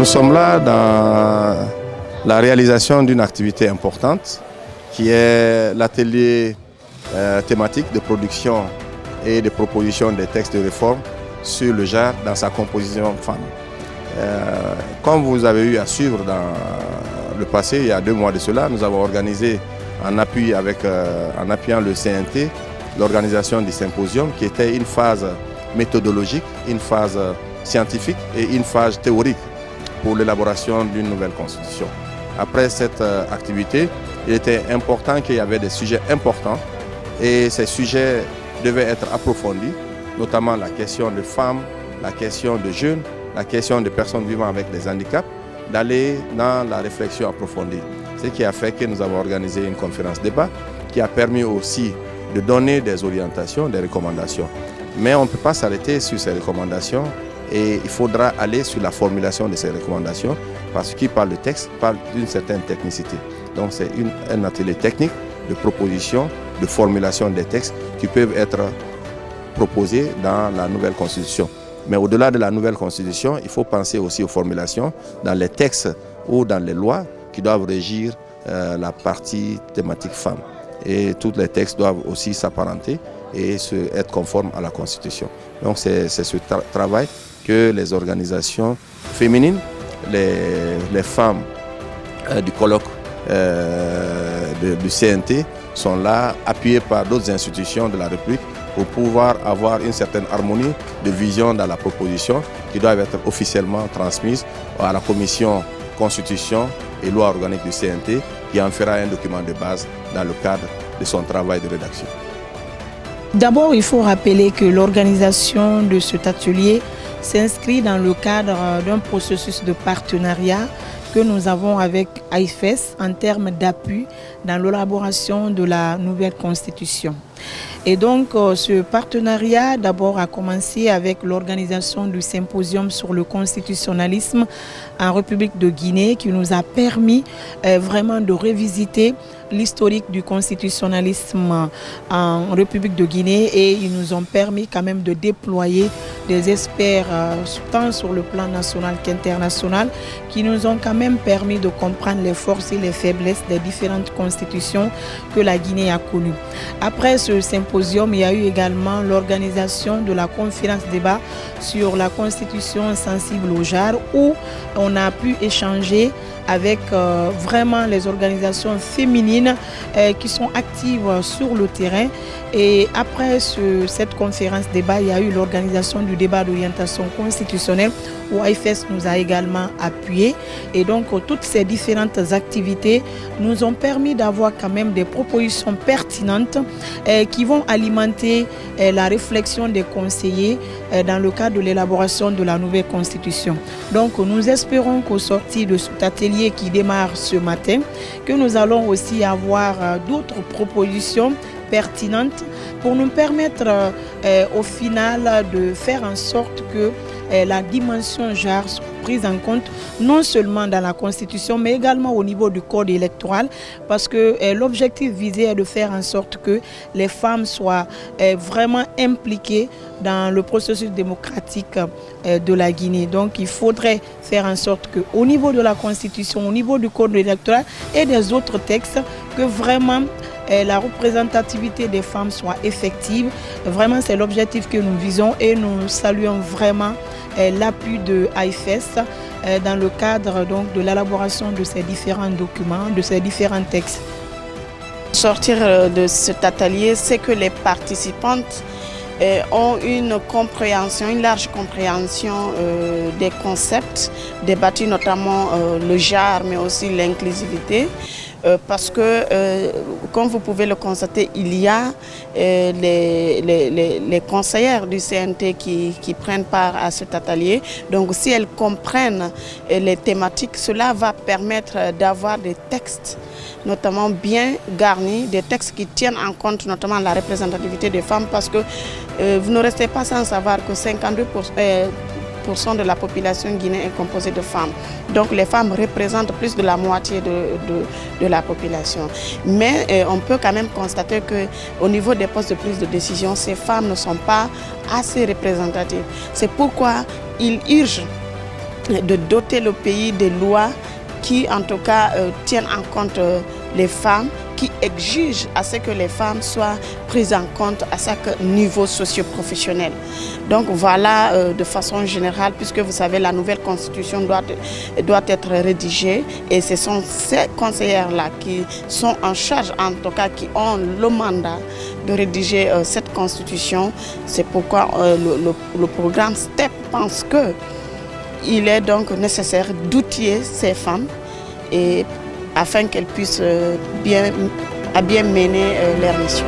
Nous sommes là dans la réalisation d'une activité importante qui est l'atelier thématique de production et de proposition des textes de réforme sur le genre dans sa composition femme. Comme vous avez eu à suivre dans le passé, il y a 2 mois de cela, nous avons organisé en appuyant le CNT l'organisation du symposium qui était une phase méthodologique, une phase scientifique et une phase théorique pour l'élaboration d'une nouvelle constitution. Après cette activité, il était important qu'il y avait des sujets importants et ces sujets devaient être approfondis, notamment la question de femmes, la question de jeunes, la question de personnes vivant avec des handicaps, d'aller dans la réflexion approfondie. Ce qui a fait que nous avons organisé une conférence débat qui a permis aussi de donner des orientations, des recommandations. Mais on ne peut pas s'arrêter sur ces recommandations et il faudra aller sur la formulation de ces recommandations parce qu'il parle de texte, parle d'une certaine technicité. Donc c'est un atelier technique de proposition, de formulation des textes qui peuvent être proposés dans la nouvelle constitution. Mais au-delà de la nouvelle constitution, il faut penser aussi aux formulations dans les textes ou dans les lois qui doivent régir la partie thématique femme. Et tous les textes doivent aussi s'apparenter et être conformes à la Constitution. Donc c'est ce travail que les organisations féminines, les femmes du colloque du CNT sont là, appuyées par d'autres institutions de la République pour pouvoir avoir une certaine harmonie de vision dans la proposition qui doit être officiellement transmise à la commission Constitution et loi organique du CNT qui en fera un document de base dans le cadre de son travail de rédaction. D'abord, il faut rappeler que l'organisation de cet atelier s'inscrit dans le cadre d'un processus de partenariat que nous avons avec AIFES en termes d'appui dans l'élaboration de la nouvelle constitution. Et donc ce partenariat d'abord a commencé avec l'organisation du symposium sur le constitutionnalisme en République de Guinée qui nous a permis vraiment de revisiter l'historique du constitutionnalisme en République de Guinée et ils nous ont permis quand même de déployer des experts tant sur le plan national qu'international qui nous ont quand même permis de comprendre les forces et les faiblesses des différentes constitutions que la Guinée a connues. Après ce symposium, il y a eu également l'organisation de la conférence débat sur la constitution sensible au genre où on a pu échanger avec vraiment les organisations féminines qui sont actives sur le terrain. Et après cette conférence débat, il y a eu l'organisation du débat d'orientation constitutionnelle où AIFES nous a également appuyé. Et donc toutes ces différentes activités nous ont permis d'avoir quand même des propositions pertinentes qui vont alimenter la réflexion des conseillers dans le cadre de l'élaboration de la nouvelle constitution. Donc nous espérons qu'au sortir de cet atelier qui démarre ce matin, que nous allons aussi avoir d'autres propositions pertinentes pour nous permettre au final de faire en sorte que la dimension genre soit prise en compte non seulement dans la Constitution mais également au niveau du code électoral parce que l'objectif visé est de faire en sorte que les femmes soient vraiment impliquées dans le processus démocratique de la Guinée. Donc il faudrait faire en sorte qu'au niveau de la Constitution, au niveau du code électoral et des autres textes, que vraiment la représentativité des femmes soit effective. Vraiment, c'est l'objectif que nous visons et nous saluons vraiment l'appui de AIFES dans le cadre donc, de l'élaboration de ces différents documents, de ces différents textes. Sortir de cet atelier, c'est que les participantes ont une compréhension, une large compréhension des concepts débattus, notamment le genre, mais aussi l'inclusivité. Parce que, comme vous pouvez le constater, il y a les conseillères du CNT qui prennent part à cet atelier. Donc, si elles comprennent les thématiques, cela va permettre d'avoir des textes notamment bien garnis, des textes qui tiennent en compte notamment la représentativité des femmes parce que vous ne restez pas sans savoir que 52% de la population guinéenne est composée de femmes. Donc les femmes représentent plus de la moitié de la population. Mais on peut quand même constater qu'au niveau des postes de prise de décision, ces femmes ne sont pas assez représentatives. C'est pourquoi il urge de doter le pays des lois qui en tout cas tiennent en compte les femmes, qui exigent à ce que les femmes soient prises en compte à chaque niveau socio-professionnel. Donc voilà, de façon générale, puisque vous savez, la nouvelle constitution doit être rédigée et ce sont ces conseillères-là qui sont en charge, en tout cas qui ont le mandat de rédiger cette constitution. C'est pourquoi le programme STEP pense qu'il est donc nécessaire d'outiller ces femmes et afin qu'elles puissent bien mener leur mission.